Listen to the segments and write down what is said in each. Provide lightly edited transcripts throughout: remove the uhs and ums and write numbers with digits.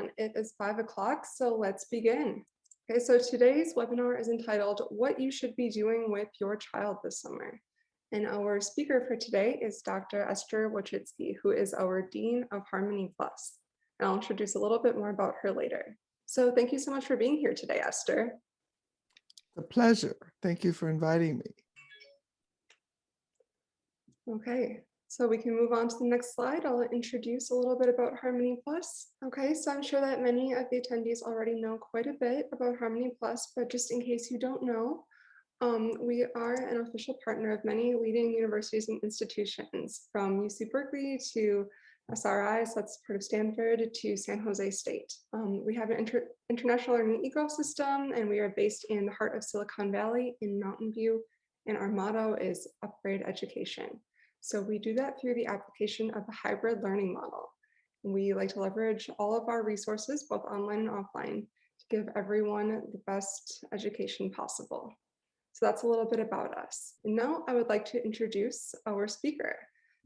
everyone. It is 5 o'clock, so let's begin. Okay, so today's webinar is entitled What You Should Be Doing with Your Child This Summer. And our speaker for today is Dr. Esther Wojcicki, who is our Dean of Harmony Plus. And I'll introduce a little bit more about her later. So thank you so much for being here today, Esther. A pleasure. Thank you for inviting me. Okay, so we can move on to the next slide. I'll introduce a little bit about Harmony Plus. Okay, so I'm sure that many of the attendees already know quite a bit about Harmony Plus, but just in case you don't know, we are an official partner of many leading universities and institutions, from UC Berkeley to SRI, so that's part of Stanford, to San Jose State. We have an international learning ecosystem, and we are based in the heart of Silicon Valley in Mountain View, and our motto is Upgrade Education. So we do that through the application of a hybrid learning model. We like to leverage all of our resources, both online and offline, to give everyone the best education possible. So that's a little bit about us. And now I would like to introduce our speaker,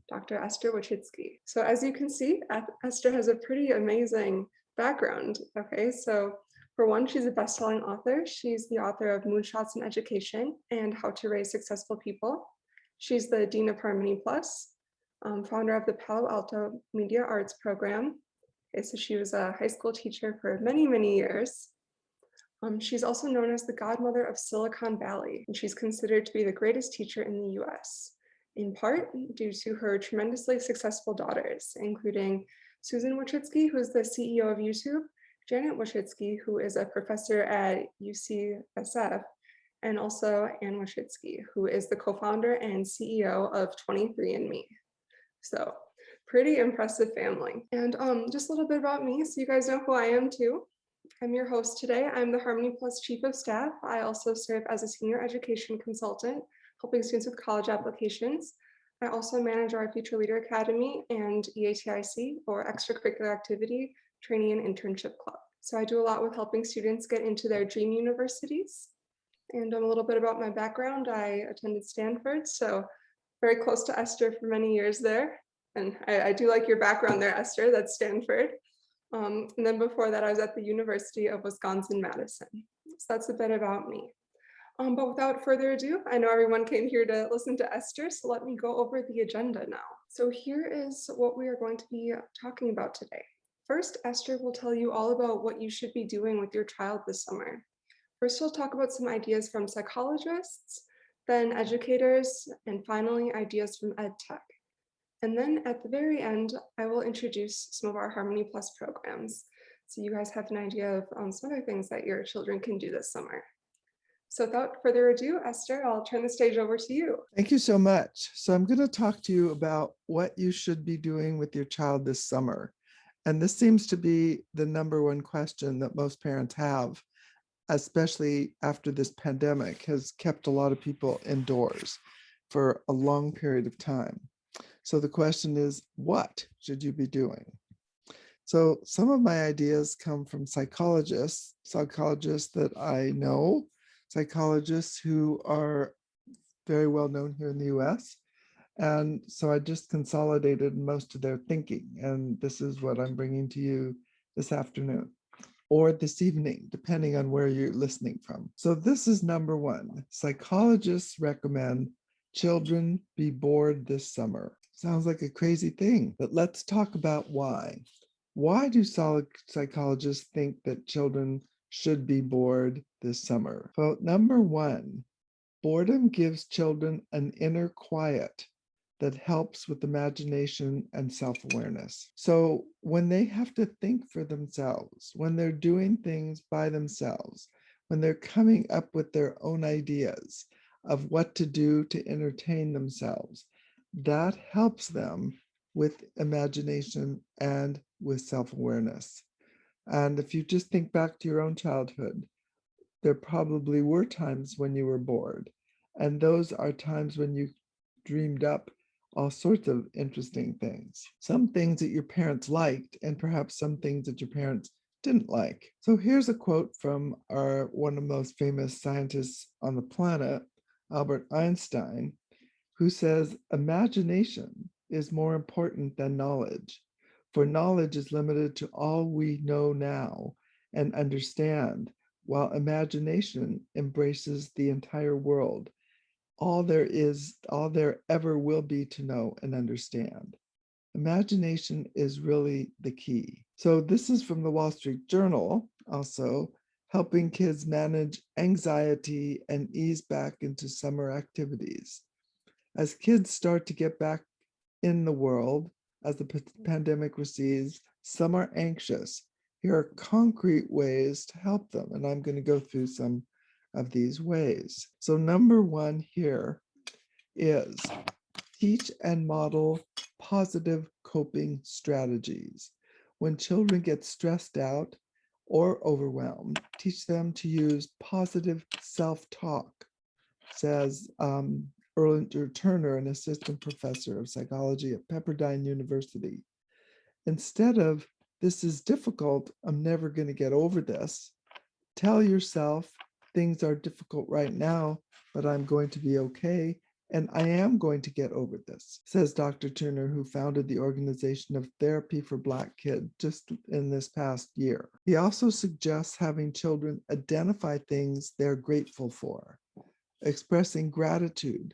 Dr. Esther Wojcicki. So as you can see, Esther has a pretty amazing background. Okay, so for one, she's a best-selling author. She's the author of Moonshots in Education and How to Raise Successful People. She's the Dean of Harmony Plus, founder of the Palo Alto Media Arts Program. Okay, so she was a high school teacher for many, many years. She's also known as the godmother of Silicon Valley, and she's considered to be the greatest teacher in the US, in part due to her tremendously successful daughters, including Susan Wojcicki, who's the CEO of YouTube, Janet Wojcicki, who is a professor at UCSF, and also Ann Wojcicki, who is the co-founder and CEO of 23andMe. So pretty impressive family. And just a little bit about me, so you guys know who I am too. I'm your host today. I'm the Harmony Plus Chief of Staff. I also serve as a senior education consultant, helping students with college applications. I also manage our Future Leader Academy and EATIC, or Extracurricular Activity, Training and Internship Club. So I do a lot with helping students get into their dream universities. And a little bit about my background. I attended Stanford, so very close to Esther for many years there. And I do like your background there, Esther, that's Stanford. And then before that, I was at the University of Wisconsin-Madison. So that's a bit about me. But without further ado, I know everyone came here to listen to Esther, so let me go over the agenda now. So here is what we are going to be talking about today. First, Esther will tell you all about what you should be doing with your child this summer. First, we'll talk about some ideas from psychologists, then educators, and finally, ideas from EdTech. And then at the very end, I will introduce some of our Harmony Plus programs, so you guys have an idea of some other things that your children can do this summer. So without further ado, Esther, I'll turn the stage over to you. Thank you so much. So I'm going to talk to you about what you should be doing with your child this summer. And this seems to be the number one question that most parents have, especially after this pandemic has kept a lot of people indoors for a long period of time. So the question is, what should you be doing? So some of my ideas come from psychologists that I know, psychologists who are very well known here in the US. And so I just consolidated most of their thinking. And this is what I'm bringing to you this afternoon, or this evening, depending on where you're listening from. So this is number one. Psychologists recommend children be bored this summer. Sounds like a crazy thing, but let's talk about why. Why do psychologists think that children should be bored this summer? Well, number one, boredom gives children an inner quiet that helps with imagination and self-awareness. So when they have to think for themselves, when they're doing things by themselves, when they're coming up with their own ideas of what to do to entertain themselves, that helps them with imagination and with self-awareness. And if you just think back to your own childhood, there probably were times when you were bored. And those are times when you dreamed up all sorts of interesting things. Some things that your parents liked, and perhaps some things that your parents didn't like. So here's a quote from one of the most famous scientists on the planet, Albert Einstein, who says, "Imagination is more important than knowledge, For knowledge is limited to all we know now and understand, while imagination embraces the entire world, all there is, all there ever will be to know and understand. Imagination is really the key. So this is from the Wall Street Journal, also helping kids manage anxiety and ease back into summer activities. As kids start to get back in the world, as the pandemic recedes, some are anxious. Here are concrete ways to help them, and I'm going to go through some of these ways. So number one here is teach and model positive coping strategies. When children get stressed out or overwhelmed, teach them to use positive self-talk, says Erlinger Turner, an assistant professor of psychology at Pepperdine University. Instead of, this is difficult, I'm never going to get over this, tell yourself, things are difficult right now, but I'm going to be okay, and I am going to get over this, says Dr. Turner, who founded the organization of Therapy for Black Kids just in this past year. He also suggests having children identify things they're grateful for, expressing gratitude.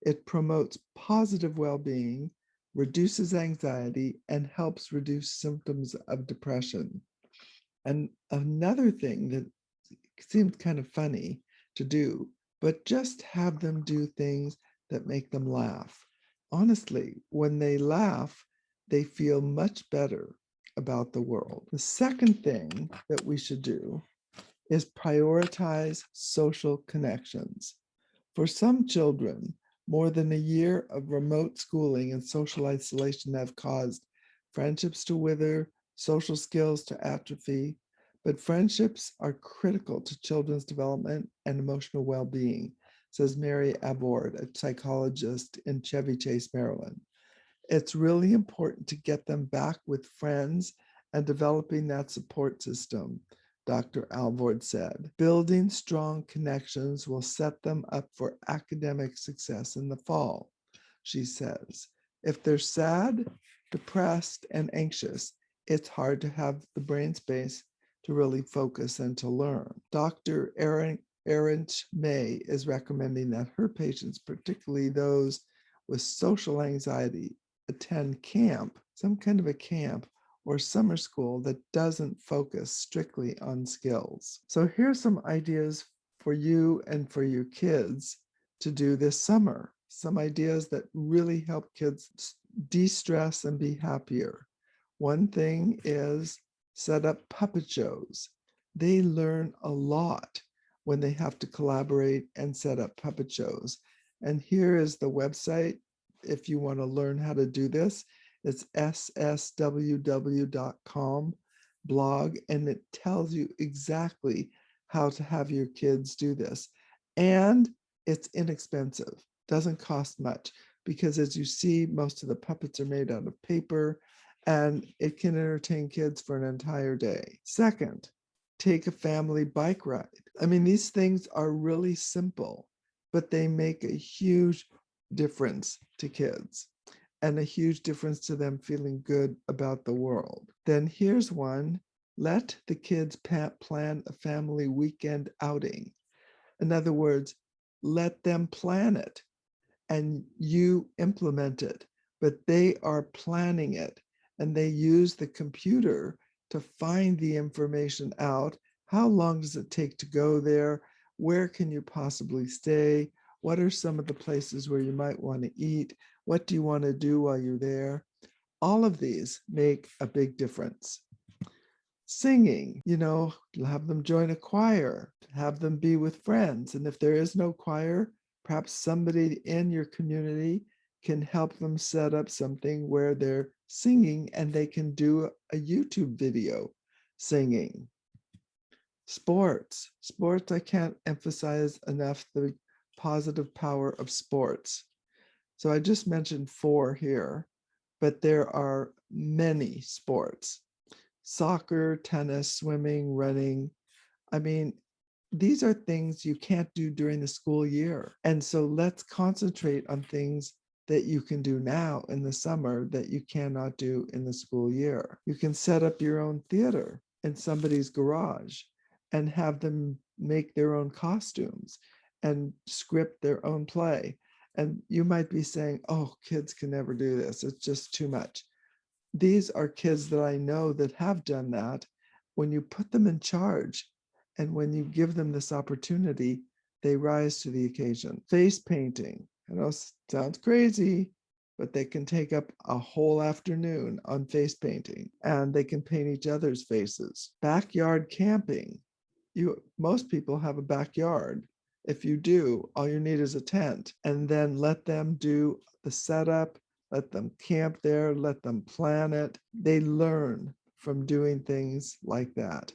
It promotes positive well-being, reduces anxiety, and helps reduce symptoms of depression. And another thing that seemed kind of funny to do, but just have them do things that make them laugh. Honestly, when they laugh, they feel much better about the world. The second thing that we should do is prioritize social connections. For some children, more than a year of remote schooling and social isolation have caused friendships to wither, social skills to atrophy, but friendships are critical to children's development and emotional well-being, says Mary Abord, a psychologist in Chevy Chase, Maryland. It's really important to get them back with friends and developing that support system, Dr. Alvord said. Building strong connections will set them up for academic success in the fall, she says. If they're sad, depressed, and anxious, it's hard to have the brain space to really focus and to learn. Dr. Erent May is recommending that her patients, particularly those with social anxiety, attend camp, some kind of a camp or summer school that doesn't focus strictly on skills. So here's some ideas for you and for your kids to do this summer. Some ideas that really help kids de-stress and be happier. One thing is set up puppet shows. They learn a lot when they have to collaborate and set up puppet shows. And here is the website if you want to learn how to do this. It's ssww.com blog, and it tells you exactly how to have your kids do this. And it's inexpensive, doesn't cost much, because as you see, most of the puppets are made out of paper, and it can entertain kids for an entire day. Second, take a family bike ride. I mean, these things are really simple, but they make a huge difference to kids and a huge difference to them feeling good about the world. Then here's one: let the kids plan a family weekend outing. In other words, let them plan it and you implement it, but they are planning it and they use the computer to find the information out. How long does it take to go there? Where can you possibly stay? What are some of the places where you might want to eat? What do you want to do while you're there? All of these make a big difference. Singing, have them join a choir, have them be with friends. And if there is no choir, perhaps somebody in your community can help them set up something where they're singing and they can do a YouTube video singing. Sports, I can't emphasize enough the positive power of sports. So I just mentioned 4 here, but there are many sports: soccer, tennis, swimming, running. I mean, these are things you can't do during the school year. And so let's concentrate on things that you can do now in the summer that you cannot do in the school year. You can set up your own theater in somebody's garage and have them make their own costumes and script their own play. And you might be saying, oh, kids can never do this. It's just too much. These are kids that I know that have done that. When you put them in charge and when you give them this opportunity, they rise to the occasion. Face painting. I know it sounds crazy, but they can take up a whole afternoon on face painting, and they can paint each other's faces. Backyard camping. Most people have a backyard. If you do, all you need is a tent, and then let them do the setup, let them camp there, let them plan it. They learn from doing things like that.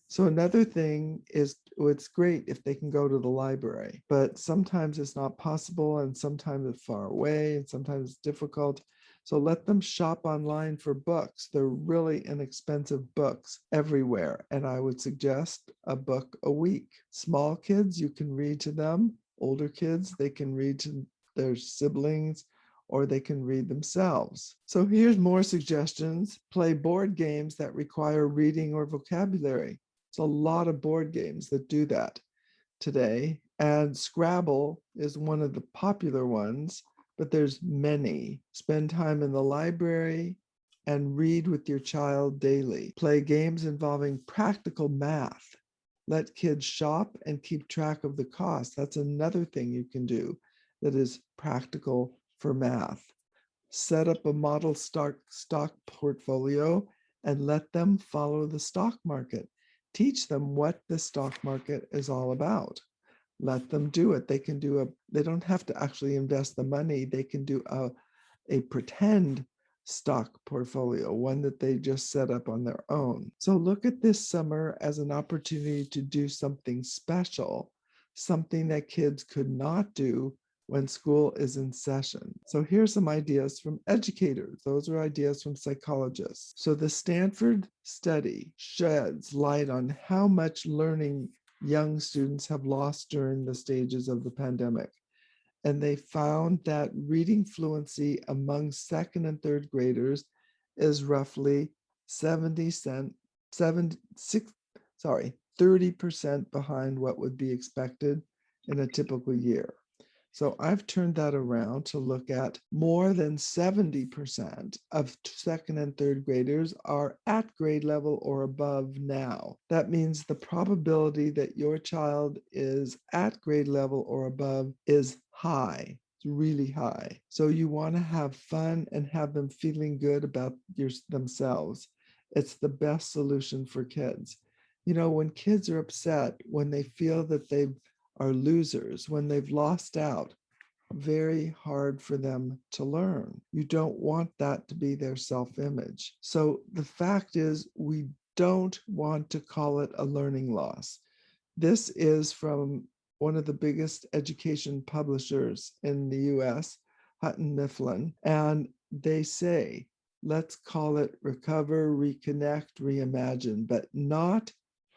So another thing is, it's great if they can go to the library, but sometimes it's not possible, and sometimes it's far away, and sometimes it's difficult. So let them shop online for books. They're really inexpensive books everywhere. And I would suggest a book a week. Small kids, you can read to them. Older kids, they can read to their siblings, or they can read themselves. So here's more suggestions. Play board games that require reading or vocabulary. It's a lot of board games that do that today. And Scrabble is one of the popular ones, but there's many. Spend time in the library and read with your child daily. Play games involving practical math. Let kids shop and keep track of the cost. That's another thing you can do that is practical for math. Set up a model stock portfolio and let them follow the stock market. Teach them what the stock market is all about. Let them do it. They don't have to actually invest the money. They can do a pretend stock portfolio, one that they just set up on their own. So look at this summer as an opportunity to do something special, something that kids could not do when school is in session. So here's some ideas from educators. Those are ideas from psychologists. So the Stanford study sheds light on how much learning young students have lost during the stages of the pandemic. And they found that reading fluency among second and third graders is roughly 30% behind what would be expected in a typical year. So I've turned that around to look at more than 70% of second and third graders are at grade level or above now. That means the probability that your child is at grade level or above is high. It's really high. So you want to have fun and have them feeling good about themselves. It's the best solution for kids. You know, when kids are upset, when they feel that they are losers, when they've lost out, very hard for them to learn. You don't want that to be their self-image. So the fact is, we don't want to call it a learning loss. This is from one of the biggest education publishers in the US, Houghton Mifflin, and they say, let's call it recover, reconnect, reimagine, but not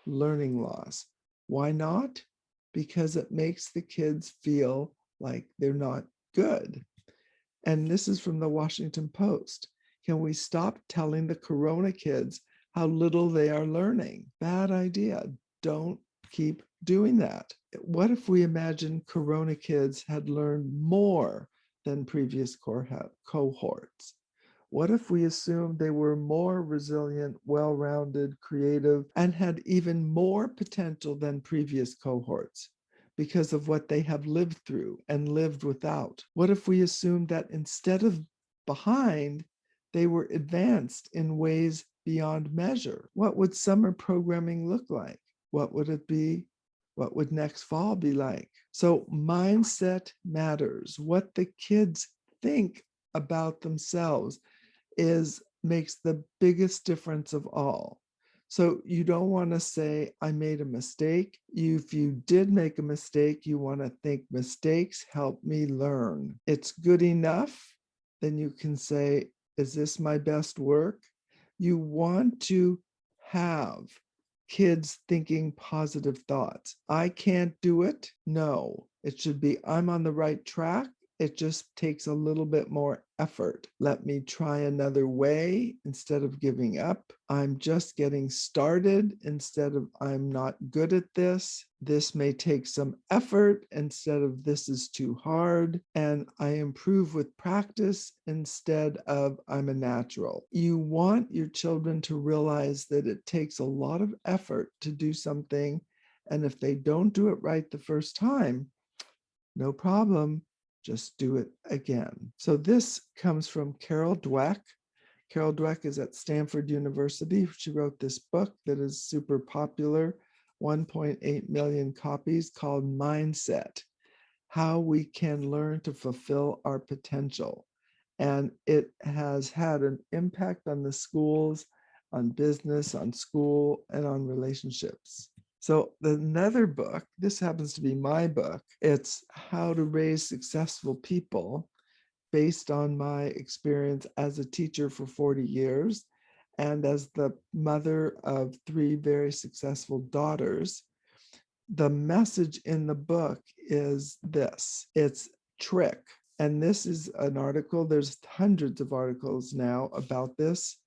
learning loss. Why not? Because it makes the kids feel like they're not good. And this is from the Washington Post. Can we stop telling the Corona kids how little they are learning? Bad idea. Don't keep doing that. What if we imagine Corona kids had learned more than previous cohorts? What if we assumed they were more resilient, well-rounded, creative, and had even more potential than previous cohorts because of what they have lived through and lived without? What if we assumed that instead of behind, they were advanced in ways beyond measure? What would summer programming look like? What would it be? What would next fall be like? So mindset matters. What the kids think about themselves makes the biggest difference of all. So you don't want to say, I made a mistake. If you did make a mistake, you want to think mistakes help me learn. It's good enough. Then you can say, is this my best work? You want to have kids thinking positive thoughts. I can't do it. No, it should be, I'm on the right track It just takes a little bit more effort. Let me try another way instead of giving up. I'm just getting started instead of I'm not good at this. This may take some effort instead of this is too hard. And I improve with practice instead of I'm a natural. You want your children to realize that it takes a lot of effort to do something. And if they don't do it right the first time, no problem, just do it again. So this comes from Carol Dweck. Carol Dweck is at Stanford University. She wrote this book that is super popular, 1.8 million copies, called Mindset: How We Can Learn to Fulfill Our Potential. And it has had an impact on the schools, on business, on school, and on relationships. So another book, this happens to be my book, it's How to Raise Successful People, based on my experience as a teacher for 40 years and as the mother of 3 very successful daughters. The message in the book is this: it's trick. And this is an article, there's hundreds of articles now about this.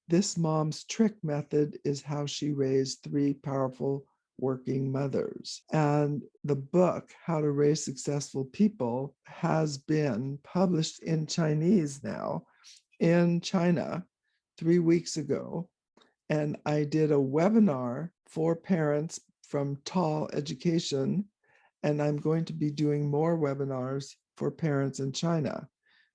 This mom's trick method is how she raised 3 powerful working mothers. And the book, How to Raise Successful People, has been published in Chinese now in China 3 weeks ago. And I did a webinar for parents from Tall Education, and I'm going to be doing more webinars for parents in China,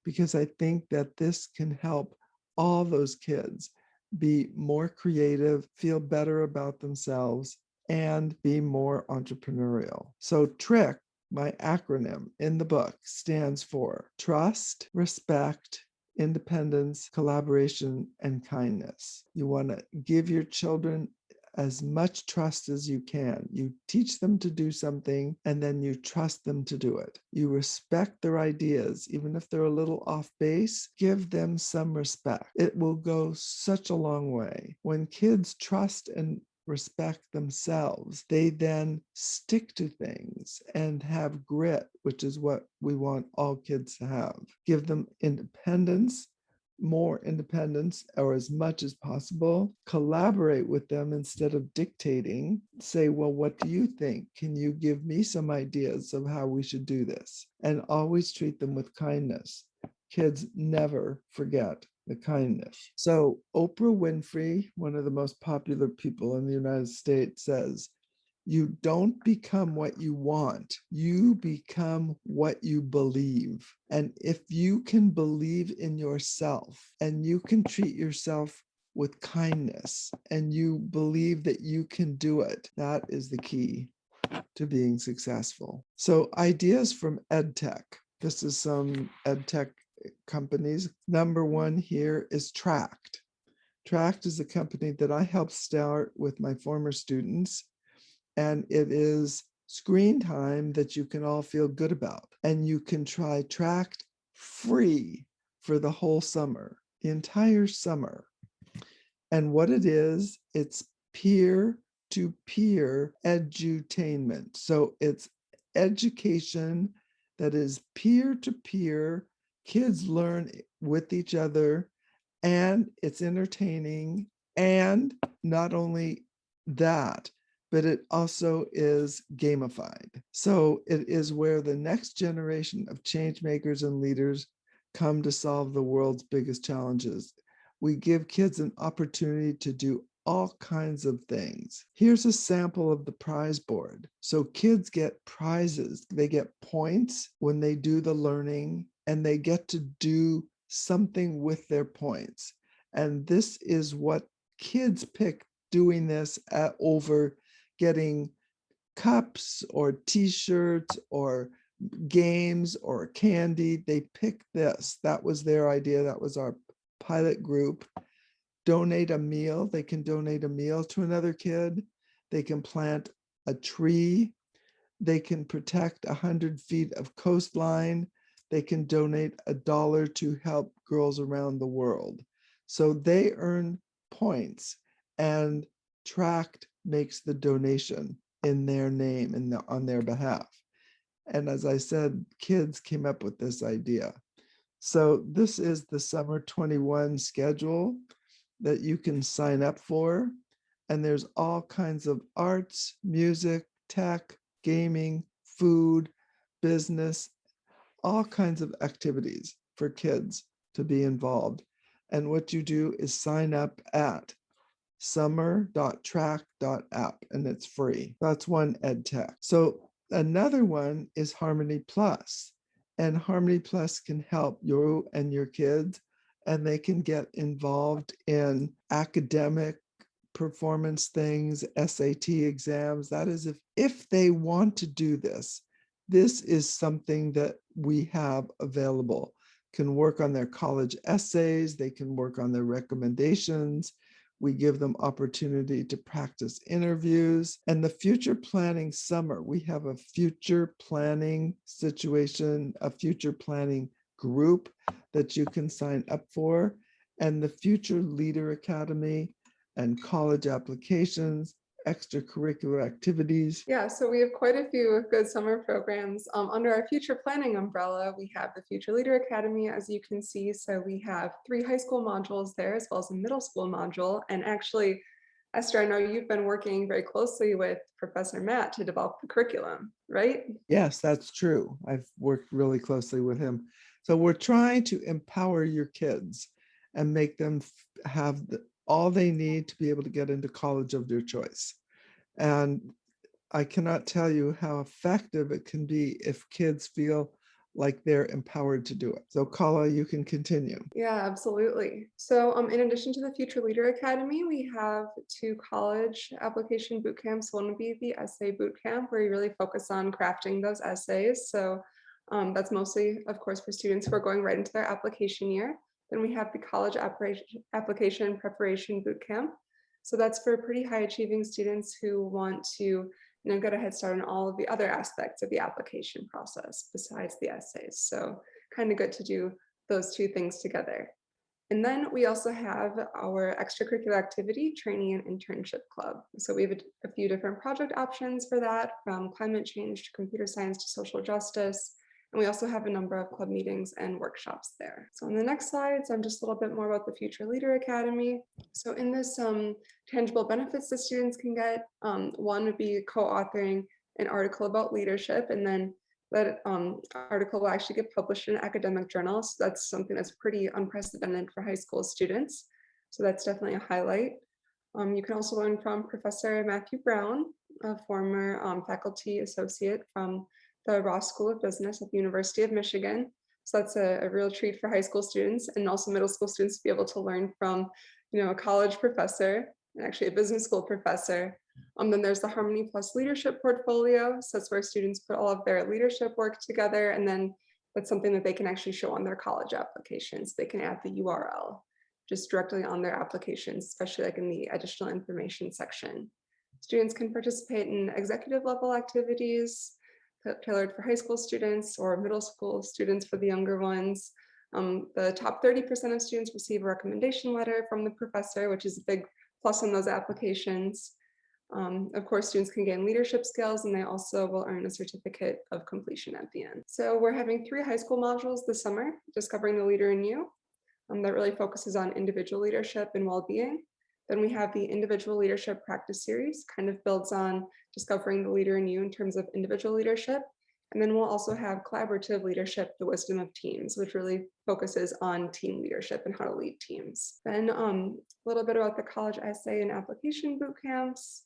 because I think that this can help all those kids be more creative, feel better about themselves, and be more entrepreneurial. So TRICK, my acronym in the book, stands for trust, respect, independence, collaboration, and kindness. You want to give your children as much trust as you can. You teach them to do something and then you trust them to do it. You respect their ideas, even if they're a little off base, give them some respect. It will go such a long way. When kids trust and respect themselves, they then stick to things and have grit, which is what we want all kids to have. Give them independence, more independence, or as much as possible. Collaborate with them instead of dictating. Say, well, what do you think? Can you give me some ideas of how we should do this? And always treat them with kindness. Kids never forget the kindness. So Oprah Winfrey, one of the most popular people in the United States, says, you don't become what you want, you become what you believe. And if you can believe in yourself and you can treat yourself with kindness and you believe that you can do it, that is the key to being successful. So ideas from EdTech. This is some EdTech companies. Number 1 here is Tract. Tract is a company that I helped start with my former students. And it is screen time that you can all feel good about. And you can try Tract free for the whole summer, the entire summer. And what it is, it's peer-to-peer edutainment. So it's education that is peer-to-peer. Kids learn with each other, and it's entertaining. And not only that, but it also is gamified. So it is where the next generation of change makers and leaders come to solve the world's biggest challenges. We give kids an opportunity to do all kinds of things. Here's a sample of the prize board. So kids get prizes. They get points when they do the learning, and they get to do something with their points. And this is what kids pick doing this over getting cups or t-shirts or games or candy. They picked this. That was their idea. That was our pilot group. Donate a meal. They can donate a meal to another kid. They can plant a tree. They can protect 100 feet of coastline. They can donate $1 to help girls around the world. So they earn points, and Tract makes the donation in their name and on their behalf. And as I said, kids came up with this idea. So this is the summer 21 schedule that you can sign up for. And there's all kinds of arts, music, tech, gaming, food, business, all kinds of activities for kids to be involved. And what you do is sign up at summer.track.app, and it's free. That's one ed tech. So another one is Harmony Plus, and Harmony Plus can help you and your kids, and they can get involved in academic performance things, SAT exams. That is, if they want to do this, this is something that we have available. Can work on their college essays, they can work on their recommendations. We give them opportunity to practice interviews. And the future planning summer, we have a future planning situation, a future planning group that you can sign up for, and the Future Leader Academy and college applications, extracurricular activities. Yeah, so we have quite a few good summer programs. Under our future planning umbrella, we have the Future Leader Academy, as you can see. So we have 3 high school modules there, as well as a middle school module. And actually, Esther, I know you've been working very closely with Professor Matt to develop the curriculum, right? Yes, that's true. I've worked really closely with him. So we're trying to empower your kids and make them have all they need to be able to get into college of their choice. And I cannot tell you how effective it can be if kids feel like they're empowered to do it. So Kala, you can continue. Yeah, absolutely. So in addition to the Future Leader Academy, we have 2 college application boot camps. One would be the essay boot camp, where you really focus on crafting those essays. So that's mostly, of course, for students who are going right into their application year. Then we have the college application preparation boot camp. So that's for pretty high achieving students who want to get a head start on all of the other aspects of the application process besides the essays. So kind of good to do those 2 things together. And then we also have our extracurricular activity training and internship club. So we have a few different project options for that, from climate change to computer science to social justice. And we also have a number of club meetings and workshops there. So on the next slides, I'm just a little bit more about the Future Leader Academy. So in this tangible benefits that students can get, one would be co-authoring an article about leadership, and then that article will actually get published in an academic journal. So that's something that's pretty unprecedented for high school students. So that's definitely a highlight. You can also learn from Professor Matthew Brown, a former faculty associate from the Ross School of Business at the University of Michigan. So that's a real treat for high school students and also middle school students to be able to learn from, a college professor and actually a business school professor. Then there's the Harmony Plus Leadership Portfolio. So that's where students put all of their leadership work together, and then that's something that they can actually show on their college applications. They can add the URL just directly on their applications, especially like in the additional information section. Students can participate in executive level activities tailored for high school students or middle school students for the younger ones. The top 30% of students receive a recommendation letter from the professor, which is a big plus on those applications. Of course, students can gain leadership skills, and they also will earn a certificate of completion at the end. So we're having 3 high school modules this summer: Discovering the Leader in You, that really focuses on individual leadership and well-being. Then we have the Individual Leadership Practice Series, kind of builds on discovering the leader in you in terms of individual leadership. And then we'll also have Collaborative Leadership, the Wisdom of Teams, which really focuses on team leadership and how to lead teams. Then a little bit about the college essay and application boot camps.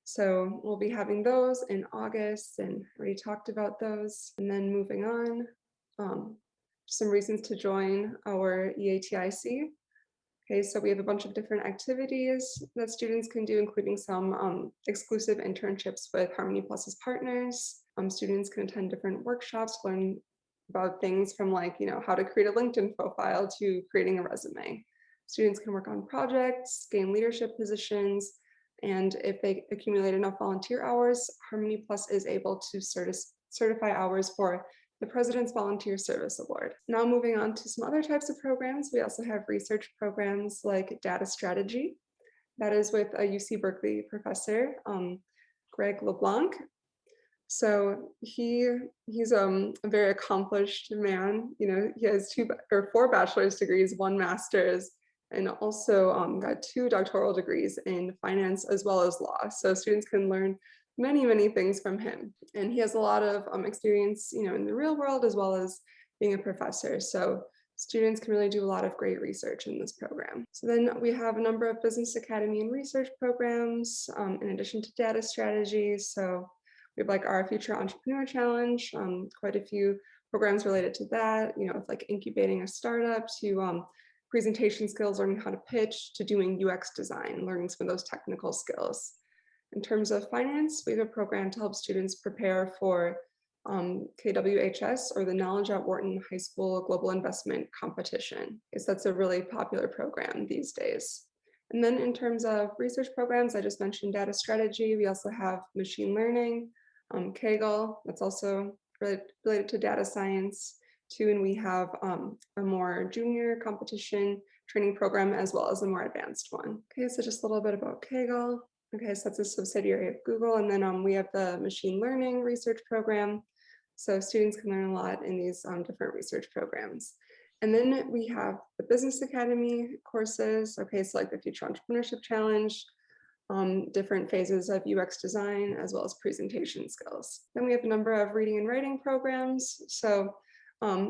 So we'll be having those in August, and already talked about those. And then moving on, some reasons to join our EATIC. Okay, so we have a bunch of different activities that students can do, including some exclusive internships with Harmony Plus's partners. Students can attend different workshops, learn about things from how to create a LinkedIn profile to creating a resume. Students can work on projects, gain leadership positions, and if they accumulate enough volunteer hours, Harmony Plus is able to certify hours for the President's Volunteer Service Award. Now moving on to some other types of programs, we also have research programs like data strategy. That is with a UC Berkeley professor, Greg LeBlanc. So he's a very accomplished man. He has 4 bachelor's degrees, 1 master's, and also got 2 doctoral degrees in finance as well as law. So students can learn many, many things from him. And he has a lot of experience, in the real world as well as being a professor. So students can really do a lot of great research in this program. So then we have a number of business academy and research programs, in addition to data strategies. So we have like our Future Entrepreneur Challenge, quite a few programs related to that, with like incubating a startup to presentation skills, learning how to pitch, to doing UX design, learning some of those technical skills. In terms of finance, we have a program to help students prepare for KWHS, or the Knowledge at Wharton High School Global Investment Competition. Because that's a really popular program these days. And then in terms of research programs, I just mentioned data strategy. We also have machine learning, Kaggle, that's also related to data science too. And we have a more junior competition training program as well as a more advanced one. Okay, so just a little bit about Kaggle. Okay, so that's a subsidiary of Google. And then we have the machine learning research program. So students can learn a lot in these different research programs. And then we have the Business Academy courses. Okay, so like the Future Entrepreneurship Challenge, different phases of UX design, as well as presentation skills. Then we have a number of reading and writing programs. So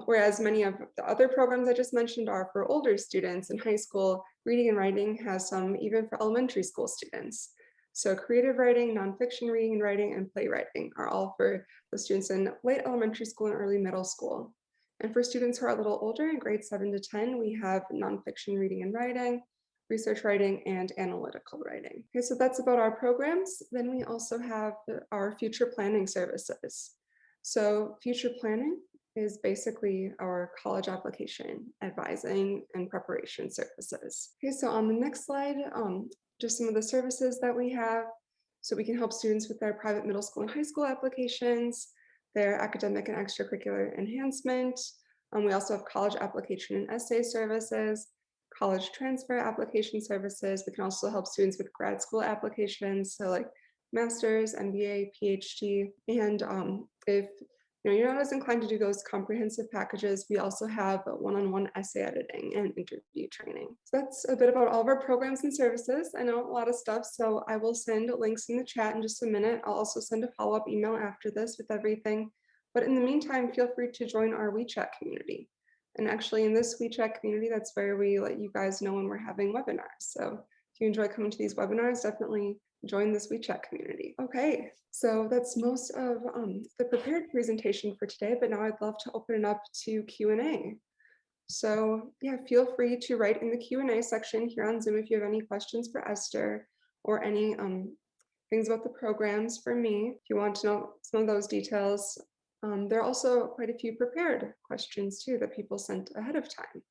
whereas many of the other programs I just mentioned are for older students in high school, reading and writing has some even for elementary school students. So creative writing, nonfiction reading and writing, and playwriting are all for the students in late elementary school and early middle school. And for students who are a little older, in grades 7 to 10, we have nonfiction reading and writing, research writing, and analytical writing. Okay, so that's about our programs. Then we also have our future planning services. So future planning is basically our college application advising and preparation services. Okay, so on the next slide, just some of the services that we have. So we can help students with their private middle school and high school applications, their academic and extracurricular enhancement. We also have college application and essay services, college transfer application services. We can also help students with grad school applications, so like master's, MBA, PhD. And if you're not as inclined to do those comprehensive packages, we also have one-on-one essay editing and interview training. So that's a bit about all of our programs and services. I know a lot of stuff, so I will send links in the chat in just a minute. I'll also send a follow-up email after this with everything. But in the meantime, feel free to join our WeChat community. And actually in this WeChat community, that's where we let you guys know when we're having webinars. So if you enjoy coming to these webinars, definitely join this WeChat community. Okay, so that's most of the prepared presentation for today, but now I'd love to open it up to Q&A. So yeah, feel free to write in the Q&A section here on Zoom if you have any questions for Esther or any things about the programs for me. If you want to know some of those details, there are also quite a few prepared questions too that people sent ahead of time.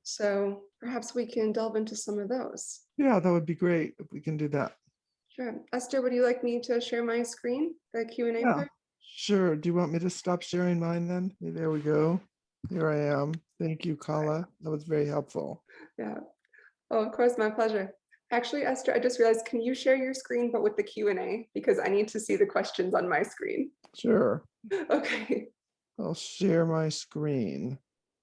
So perhaps we can delve into some of those. Yeah, that would be great if we can do that. Sure. Esther, would you like me to share my screen, the Q&A Yeah, part? sure. Do you want me to stop sharing mine then? There we go. Here I am. Thank you, Kala. That was very helpful. Yeah. Oh, of course, my pleasure. Actually, Esther, I just realized, can you share your screen, but with the Q&A? Because I need to see the questions on my screen. Sure. Okay. I'll share my screen.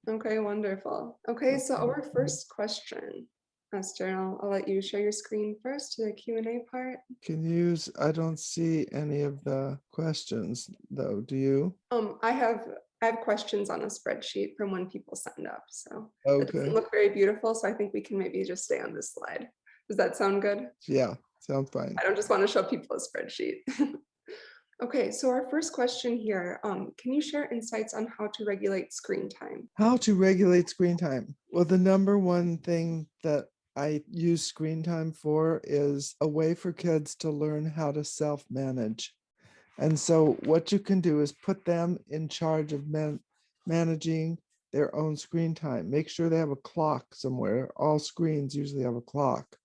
Okay, wonderful. Okay, so our first question, Esther, and I'll let you share your screen first to the Q&A part. I don't see any of the questions though, do you? I have questions on a spreadsheet from when people signed up, so it Okay, doesn't look very beautiful, so I think we can maybe just stay on this slide. Does that sound good? yeah, sounds fine. I don't just want to show people a spreadsheet. Okay, so our first question here, can you share insights on how to regulate screen time? How to regulate screen time? Well, the number one thing that I use screen time for is a way for kids to learn how to self-manage. And so what you can do is put them in charge of managing their own screen time. Make sure they have a clock somewhere. All screens usually have a clock,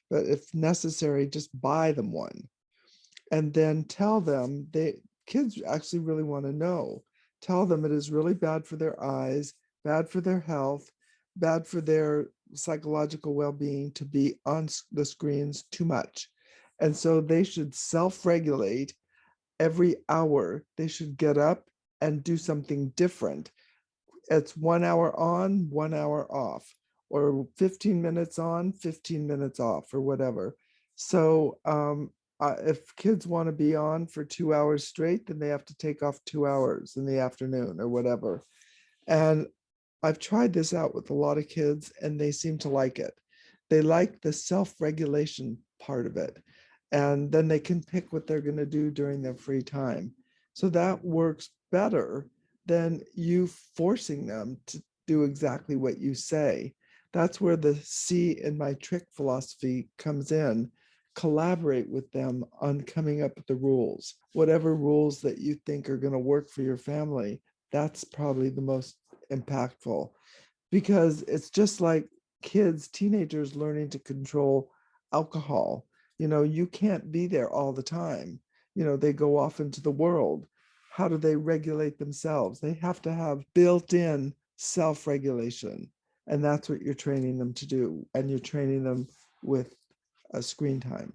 but if necessary, just buy them one. And then tell them, kids actually really want to know. Tell them it is really bad for their eyes, bad for their health, bad for their psychological well-being to be on the screens too much. And so they should self-regulate every hour they should get up and do something different. It's 1 hour on, 1 hour off, or 15 minutes on, 15 minutes off, or whatever. So if kids want to be on for 2 hours straight, then they have to take off 2 hours in the afternoon or whatever. And I've tried this out with a lot of kids and they seem to like it. They like the self-regulation part of it. And then they can pick what they're going to do during their free time. So that works better than you forcing them to do exactly what you say. That's where the C in my trick philosophy comes in. Collaborate with them on coming up with the rules. Whatever rules that you think are going to work for your family, that's probably the most impactful, because it's just like kids, teenagers learning to control alcohol. You can't be there all the time. They go off into the world. How do they regulate themselves? They have to have built-in self-regulation. And that's what you're training them to do. And you're training them with a screen time.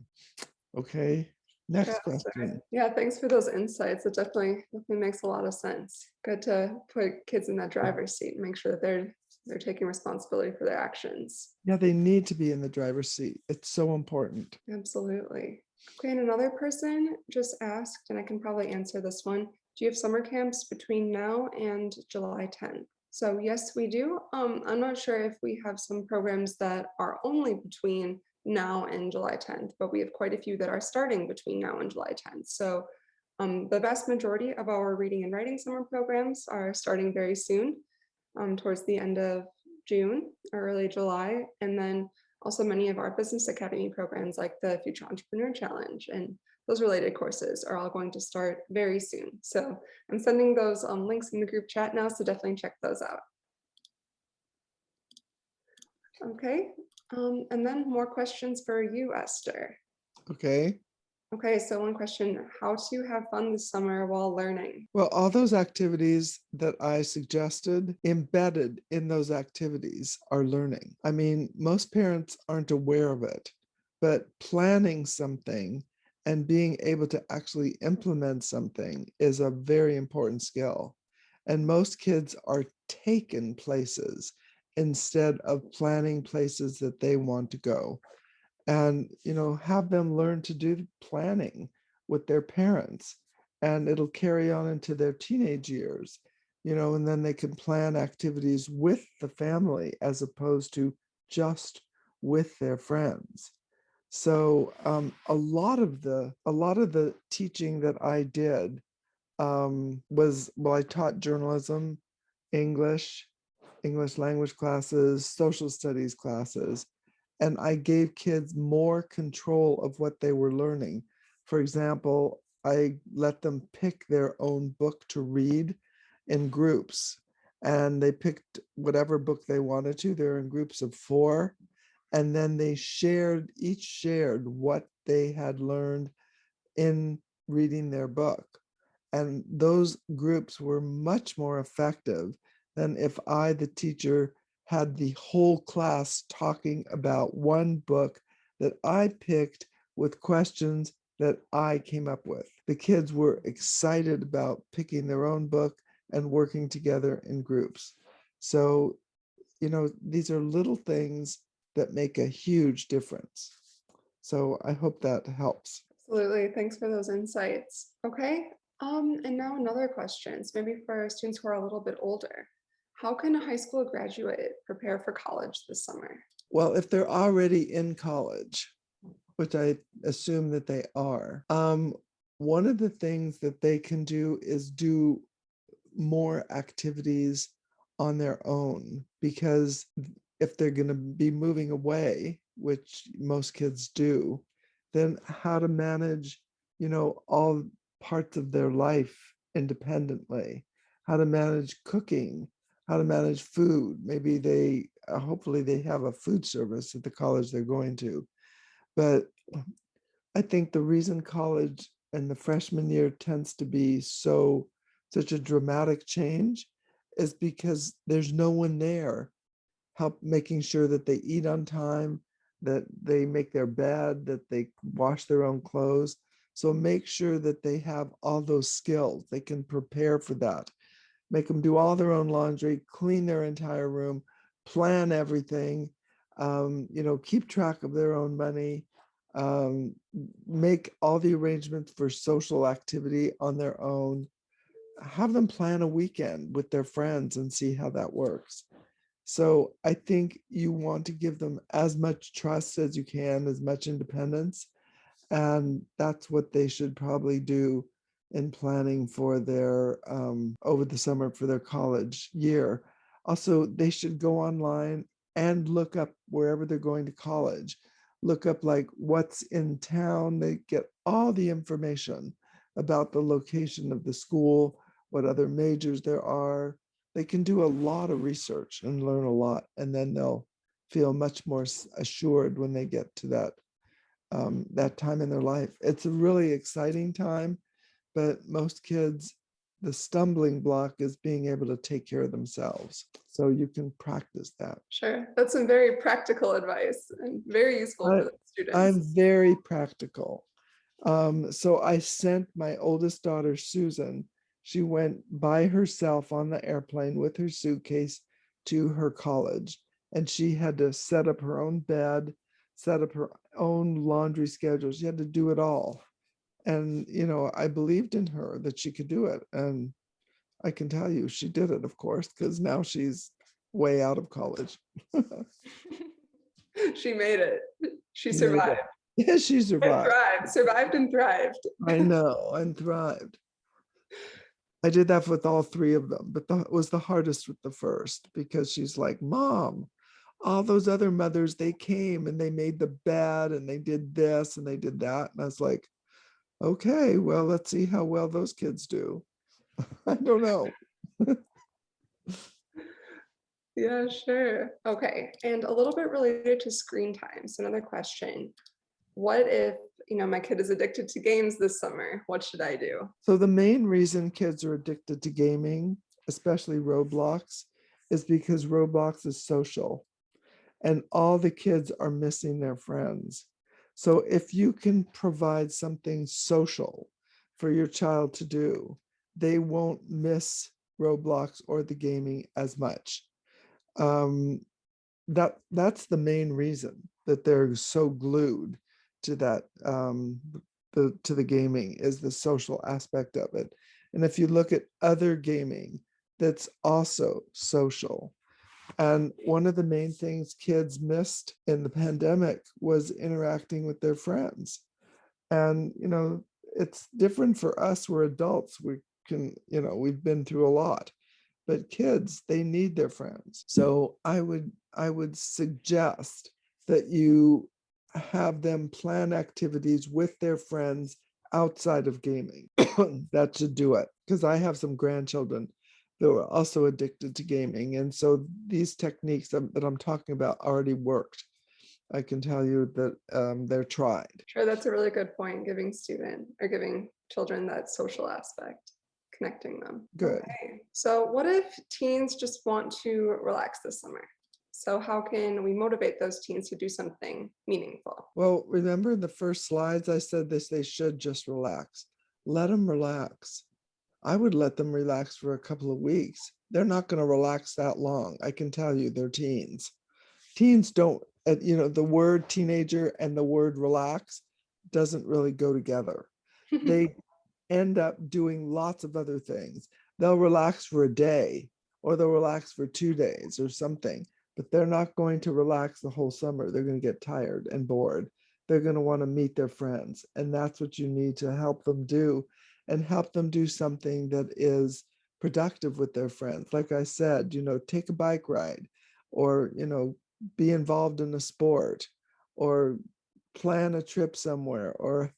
Okay. Next question. Yeah, thanks for those insights. It definitely makes a lot of sense. Good to put kids in that driver's seat and make sure that they're taking responsibility for their actions. Yeah, they need to be in the driver's seat. It's so important. Absolutely. Okay, and another person just asked, and I can probably answer this one. Do you have summer camps between now and July 10th? So yes, we do. I'm not sure if we have some programs that are only between now and July 10th, but we have quite a few that are starting between now and July 10th. So the vast majority of our reading and writing summer programs are starting very soon, towards the end of June or early July. And then also many of our business academy programs like the Future Entrepreneur Challenge and those related courses are all going to start very soon. So I'm sending those links in the group chat now, so definitely check those out. Okay, and then more questions for you, Esther. Okay. Okay, so one question, how to have fun this summer while learning? Well, all those activities that I suggested, embedded in those activities are learning. I mean, most parents aren't aware of it, but planning something and being able to actually implement something is a very important skill. And most kids are taken places instead of planning places that they want to go. And have them learn to do planning with their parents, and it'll carry on into their teenage years, and then they can plan activities with the family as opposed to just with their friends. So a lot of the teaching that I did was, well, I taught journalism, English, English language classes, social studies classes, and I gave kids more control of what they were learning. For example, I let them pick their own book to read in groups, and they picked whatever book they wanted to. They're in groups of 4, and then they each shared what they had learned in reading their book. And those groups were much more effective than if I, the teacher, had the whole class talking about one book that I picked with questions that I came up with. The kids were excited about picking their own book and working together in groups. So, these are little things that make a huge difference. So I hope that helps. Absolutely, thanks for those insights. Okay, and now another question, so maybe for students who are a little bit older. How can a high school graduate prepare for college this summer? Well, if they're already in college, which I assume that they are, one of the things that they can do is do more activities on their own, because if they're going to be moving away, which most kids do, then how to manage, all parts of their life independently, how to manage cooking, how to manage food. Maybe hopefully they have a food service at the college they're going to. But I think the reason college and the freshman year tends to be such a dramatic change is because there's no one there making sure that they eat on time, that they make their bed, that they wash their own clothes. So make sure that they have all those skills. They can prepare for that. Make them do all their own laundry, clean their entire room, plan everything, keep track of their own money, make all the arrangements for social activity on their own. Have them plan a weekend with their friends and see how that works. So I think you want to give them as much trust as you can, as much independence. And that's what they should probably do in planning for their over the summer for their college year. Also, they should go online and look up wherever they're going to college. Look up like what's in town. They get all the information about the location of the school, what other majors there are. They can do a lot of research and learn a lot, and then they'll feel much more assured when they get to that time in their life. It's a really exciting time, but most kids, the stumbling block is being able to take care of themselves. So you can practice that. Sure. That's some very practical advice and very useful for the I'm students. very practical. So I sent my oldest daughter, Susan, she went by herself on the airplane with her suitcase to her college, and she had to set up her own bed, set up her own laundry schedule. She had to do it all. And, I believed in her that she could do it. And I can tell you she did it, of course, because now she's way out of college. She made it. She She made survived. it. Yeah, she And survived. thrived. Survived and thrived. I know, and thrived. I did that with all three of them, but it was the hardest with the first because she's like, Mom, all those other mothers, they came and they made the bed and they did this and they did that. And I was like, okay, well, let's see how well those kids do. I don't know. Yeah, sure. Okay. And a little bit related to screen time. So another question. What if, my kid is addicted to games this summer? What should I do? So the main reason kids are addicted to gaming, especially Roblox, is because Roblox is social and all the kids are missing their friends. So if you can provide something social for your child to do, they won't miss Roblox or the gaming as much. That's the main reason that they're so glued to that to the gaming is the social aspect of it. And if you look at other gaming, that's also social. And one of the main things kids missed in the pandemic was interacting with their friends. And it's different for us. We're adults. We can, we've been through a lot. But kids, they need their friends. So I would suggest that you have them plan activities with their friends outside of gaming. That should do it. Because I have some grandchildren that were also addicted to gaming. And so these techniques that I'm talking about already worked. I can tell you that they're tried. Sure, that's a really good point, giving children that social aspect, connecting them. Good. Okay. So what if teens just want to relax this summer? So how can we motivate those teens to do something meaningful? Well, remember in the first slides, I said this, they should just relax. Let them relax. I would let them relax for a couple of weeks. They're not going to relax that long. I can tell you, they're teens. Teens don't, the word teenager and the word relax doesn't really go together. They end up doing lots of other things. They'll relax for a day or they'll relax for 2 days or something, but they're not going to relax the whole summer. They're going to get tired and bored. They're going to want to meet their friends. And that's what you need to help them do, and help them do something that is productive with their friends. Like I said, take a bike ride or, be involved in a sport or plan a trip somewhere or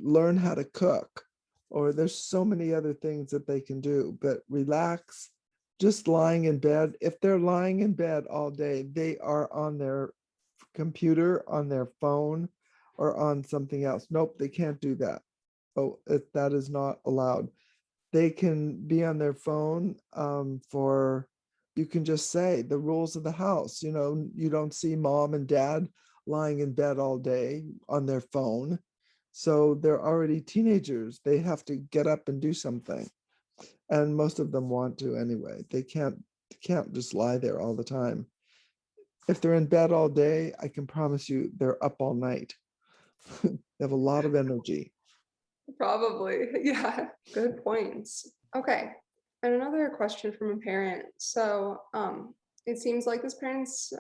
learn how to cook, or there's so many other things that they can do. But relax, just lying in bed. If they're lying in bed all day, they are on their computer, on their phone, or on something else. Nope, they can't do that. Oh, that is not allowed. They can be on their phone you can just say the rules of the house. You don't see mom and dad lying in bed all day on their phone. So they're already teenagers. They have to get up and do something. And most of them want to anyway. They can't just lie there all the time. If they're in bed all day, I can promise you they're up all night. They have a lot of energy. Probably. Yeah, good points. Okay. And another question from a parent. So, it seems like this parent's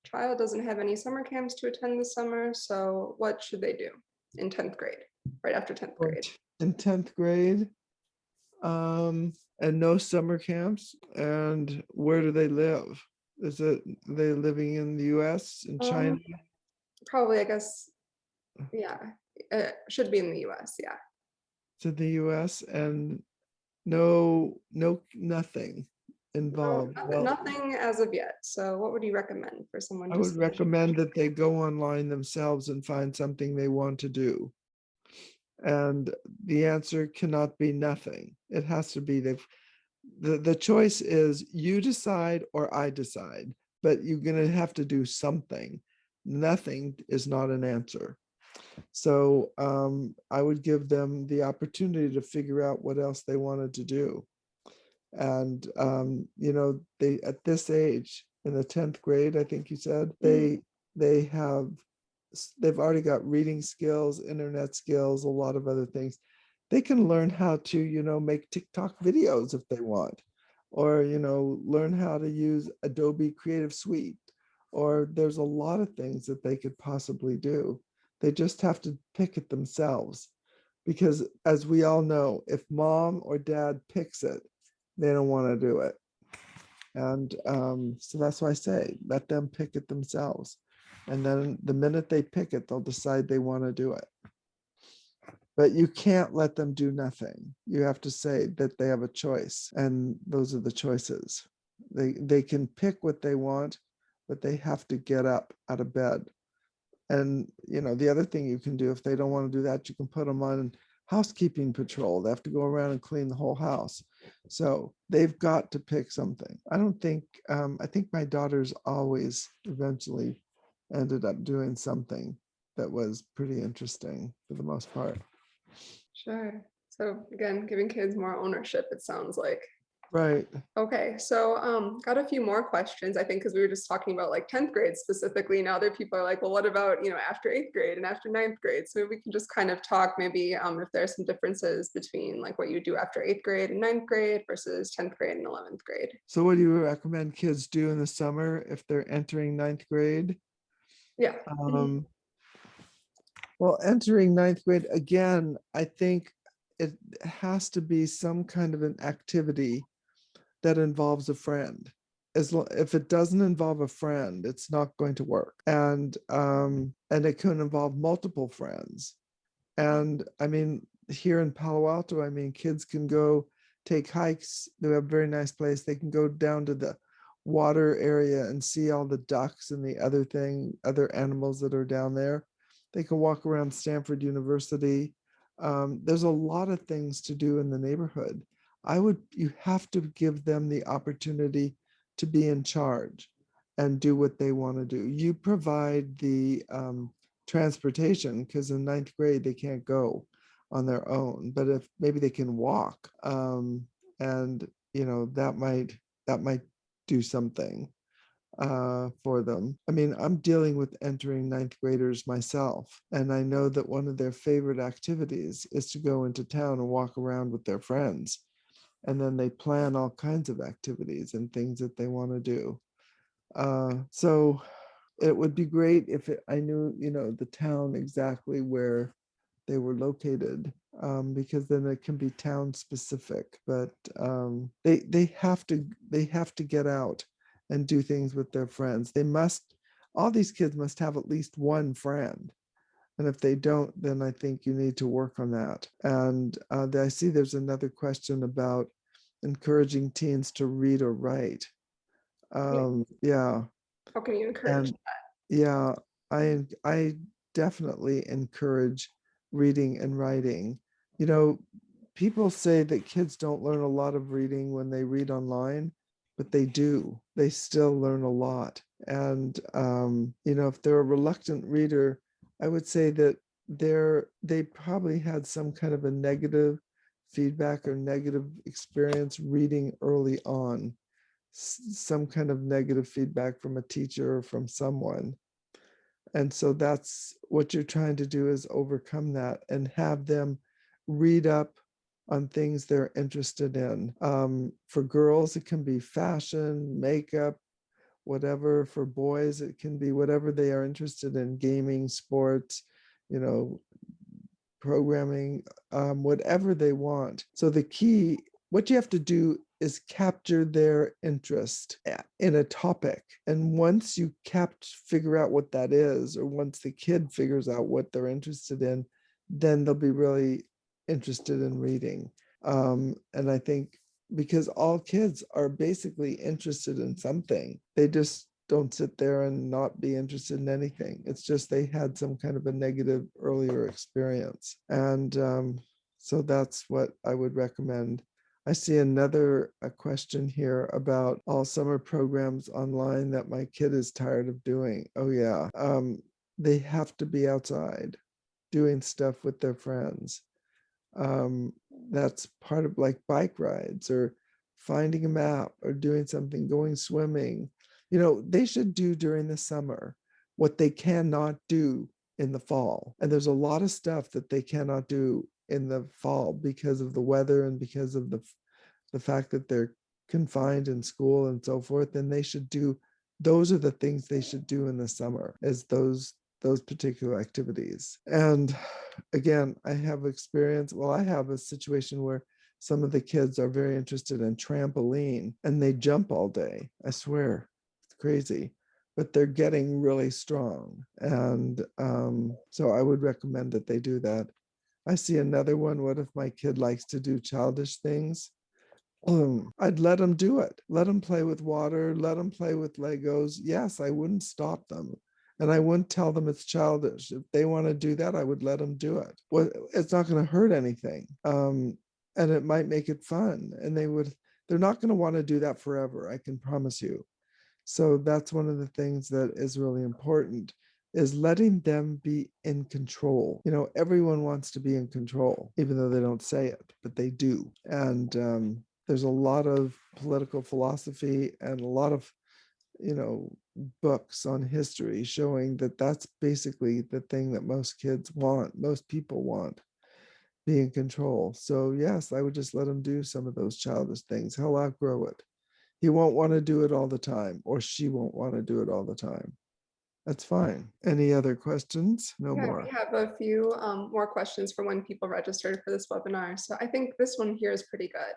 child doesn't have any summer camps to attend this summer. So, what should they do in 10th grade, right after 10th grade? In 10th grade, and no summer camps. And where do they live? Is it they living in the US, in China? Probably, I guess, yeah, should be in the US. Yeah. To the US, and nothing No, involved. Well, nothing as of yet. So, what would you recommend for someone I would just recommend that they go online themselves and find something they want to do. And the answer cannot be nothing. It has to be the choice is you decide or I decide, but you're going to have to do something. Nothing is not an answer. So I would give them the opportunity to figure out what else they wanted to do. And they at this age in the 10th grade, I think you said, they have they've already got reading skills, internet skills, a lot of other things. They can learn how to make TikTok videos if they want, or learn how to use Adobe Creative Suite, or there's a lot of things that they could possibly do. They just have to pick it themselves, because as we all know, if mom or dad picks it, they don't want to do it. And so that's why I say, let them pick it themselves. And then the minute they pick it, they'll decide they want to do it. But you can't let them do nothing. You have to say that they have a choice, and those are the choices. They can pick what they want, but they have to get up out of bed. And the other thing you can do, if they don't want to do that, you can put them on housekeeping patrol. They have to go around and clean the whole house. So they've got to pick something. I think my daughters always eventually ended up doing something that was pretty interesting for the most part. Sure. So again, giving kids more ownership, it sounds like. Right. Okay, so got a few more questions, I think, because we were just talking about like 10th grade specifically. Now other people are like, well, what about, after 8th grade and after 9th grade? So maybe we can just kind of talk maybe if there are some differences between like what you do after 8th grade and 9th grade versus 10th grade and 11th grade. So what do you recommend kids do in the summer if they're entering 9th grade? Yeah. Well, entering 9th grade, again, I think it has to be some kind of an activity that involves a friend. If it doesn't involve a friend, it's not going to work. And it can involve multiple friends. And I mean, here in Palo Alto, I mean, kids can go take hikes. They have a very nice place. They can go down to the water area and see all the ducks and the other animals that are down there. They can walk around Stanford University. There's a lot of things to do in the neighborhood. You have to give them the opportunity to be in charge and do what they want to do. You provide the transportation, because in 9th grade, they can't go on their own, but if maybe they can walk, and that might do something for them. I mean, I'm dealing with entering 9th graders myself, and I know that one of their favorite activities is to go into town and walk around with their friends. And then they plan all kinds of activities and things that they want to do. So it would be great if I knew, the town exactly where they were located, because then it can be town specific. But they have to get out and do things with their friends. All these kids must have at least one friend. And if they don't, then I think you need to work on that. And I see there's another question about encouraging teens to read or write. Yeah. How can you encourage And yeah, I definitely encourage reading and writing. People say that kids don't learn a lot of reading when they read online, but they do. They still learn a lot. And if they're a reluctant reader, I would say that they probably had some kind of a negative feedback or negative experience reading early on, some kind of negative feedback from a teacher or from someone. And so that's what you're trying to do, is overcome that and have them read up on things they're interested in. For girls, it can be fashion, makeup, whatever. For boys, it can be whatever they are interested in, gaming, sports, you know, programming, whatever they want. So the key, what you have to do is capture their interest in a topic. And once you figure out what that is, or once the kid figures out what they're interested in, then they'll be really interested in reading. And I think because all kids are basically interested in something, they just don't sit there and not be interested in anything. It's just they had some kind of a negative earlier experience. And so that's what I would recommend. I see another question here about all summer programs online that my kid is tired of doing. Oh yeah, they have to be outside doing stuff with their friends. That's part of, like, bike rides or finding a map or doing something, going swimming. They should do during the summer what they cannot do in the fall. And there's a lot of stuff that they cannot do in the fall because of the weather and because of the fact that they're confined in school and so forth. And those are the things they should do in the summer, is those particular activities. And again, I have a situation where some of the kids are very interested in trampoline and they jump all day. I swear, it's crazy, but they're getting really strong. And so I would recommend that they do that. I see another one. What if my kid likes to do childish things? I'd let them do it. Let them play with water, let them play with Legos. Yes, I wouldn't stop them. And I wouldn't tell them it's childish. If they want to do that, I would let them do it. Well, it's not going to hurt anything. And it might make it fun. And they're not going to want to do that forever, I can promise you. So that's one of the things that is really important, is letting them be in control. Everyone wants to be in control, even though they don't say it, but they do. And there's a lot of political philosophy and a lot of, books on history showing that that's basically the thing that most kids want, most people want, be in control. So yes, I would just let him do some of those childish things. He'll outgrow it. He won't want to do it all the time, or she won't want to do it all the time. That's fine. Any other questions? No Yeah, more. we have a few more questions for when people registered for this webinar. So I think this one here is pretty good.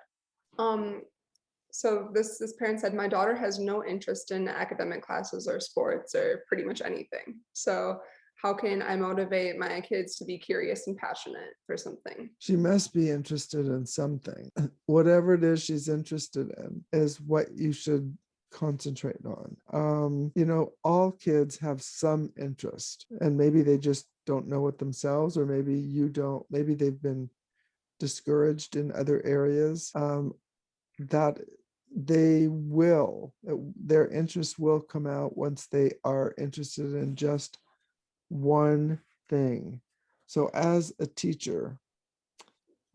So this parent said, my daughter has no interest in academic classes or sports or pretty much anything. So how can I motivate my kids to be curious and passionate for something? She must be interested in something. Whatever it is she's interested in is what you should concentrate on. All kids have some interest, and maybe they just don't know it themselves, or maybe you don't, maybe they've been discouraged in other areas. That their interest will come out once they are interested in just one thing. So as a teacher,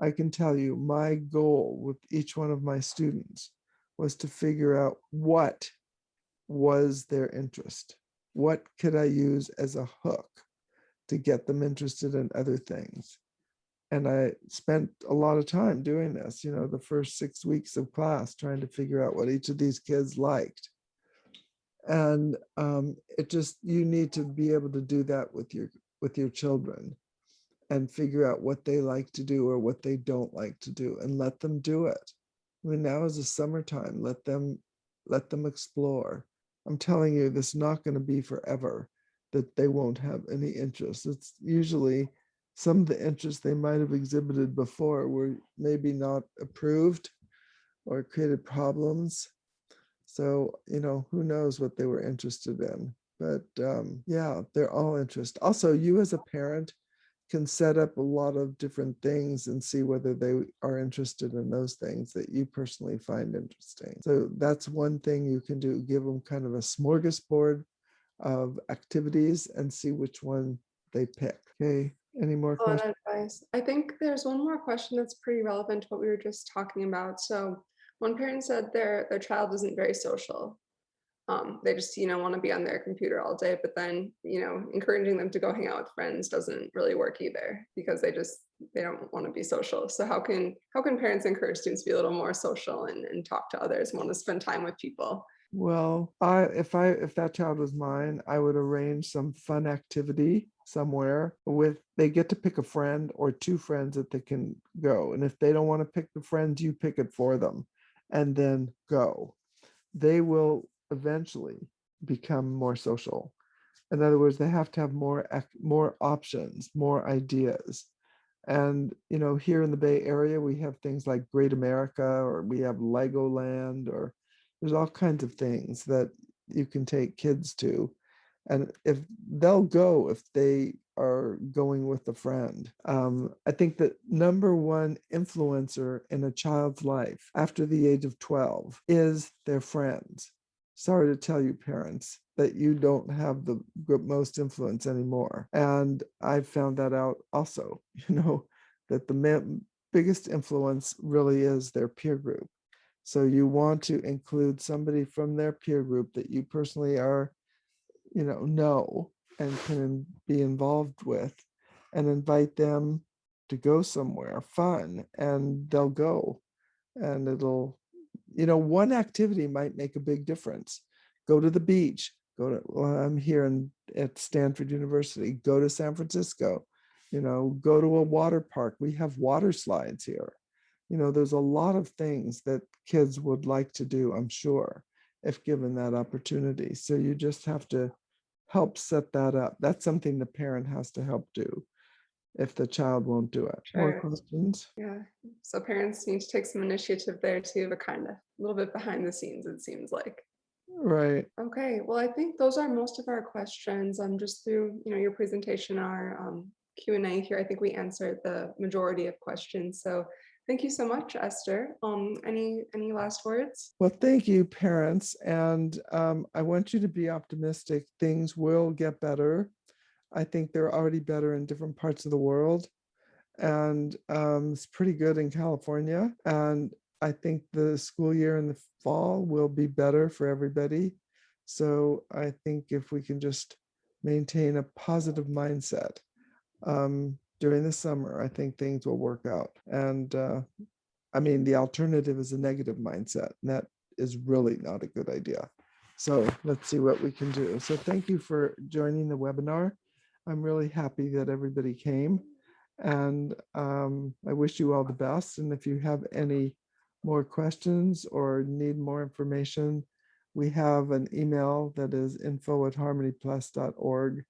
I can tell you my goal with each one of my students was to figure out what was their interest. What could I use as a hook to get them interested in other things? And I spent a lot of time doing this, the first 6 weeks of class, trying to figure out what each of these kids liked. And you need to be able to do that with your children, and figure out what they like to do or what they don't like to do, and let them do it. I mean, now is the summertime. Let them explore. I'm telling you, this is not going to be forever that they won't have any interest. It's usually some of the interests they might have exhibited before were maybe not approved or created problems. So, who knows what they were interested in. But yeah, they're all interested. Also, you as a parent can set up a lot of different things and see whether they are interested in those things that you personally find interesting. So that's one thing you can do, give them kind of a smorgasbord of activities and see which one they pick. Okay. Any more On questions? advice. I think there's one more question that's pretty relevant to what we were just talking about. So one parent said their child isn't very social. They just, want to be on their computer all day, but then, encouraging them to go hang out with friends doesn't really work either because they don't want to be social. So how can parents encourage students to be a little more social and talk to others, want to spend time with people? Well, if that child was mine, I would arrange some fun activity somewhere with they get to pick a friend or two friends that they can go. And if they don't want to pick the friends, you pick it for them and then go. They will eventually become more social. In other words, they have to have more options, more ideas. And here in the Bay Area, we have things like Great America, or we have Legoland, or there's all kinds of things that you can take kids to. And if they'll go if they are going with a friend. I think that number one influencer in a child's life after the age of 12 is their friends. Sorry to tell you, parents, that you don't have the most influence anymore. And I found that out also, that the biggest influence really is their peer group. So you want to include somebody from their peer group that you personally are, know and can be involved with, and invite them to go somewhere fun, and they'll go. And one activity might make a big difference. Go to the beach, I'm here at Stanford University, go to San Francisco, go to a water park. We have water slides here. There's a lot of things that kids would like to do, I'm sure, if given that opportunity. So you just have to help set that up. That's something the parent has to help do if the child won't do it. More Sure. questions? Yeah. So parents need to take some initiative there too, but kind of a little bit behind the scenes, it seems like. Right. Okay, well, I think those are most of our questions. Just through, your presentation, our Q&A here, I think we answered the majority of questions. So thank you so much, Esther. Any last words? Well, thank you, parents. And I want you to be optimistic. Things will get better. I think they're already better in different parts of the world. And it's pretty good in California. And I think the school year in the fall will be better for everybody. So I think if we can just maintain a positive mindset during the summer, I think things will work out. And the alternative is a negative mindset, and that is really not a good idea. So let's see what we can do. So thank you for joining the webinar. I'm really happy that everybody came, and I wish you all the best. And if you have any more questions or need more information, we have an email that is info@harmonyplus.org.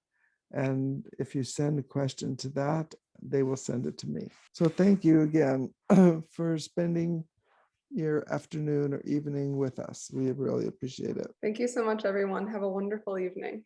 And if you send a question to that, they will send it to me. So thank you again for spending your afternoon or evening with us. We really appreciate it. Thank you so much, everyone. Have a wonderful evening.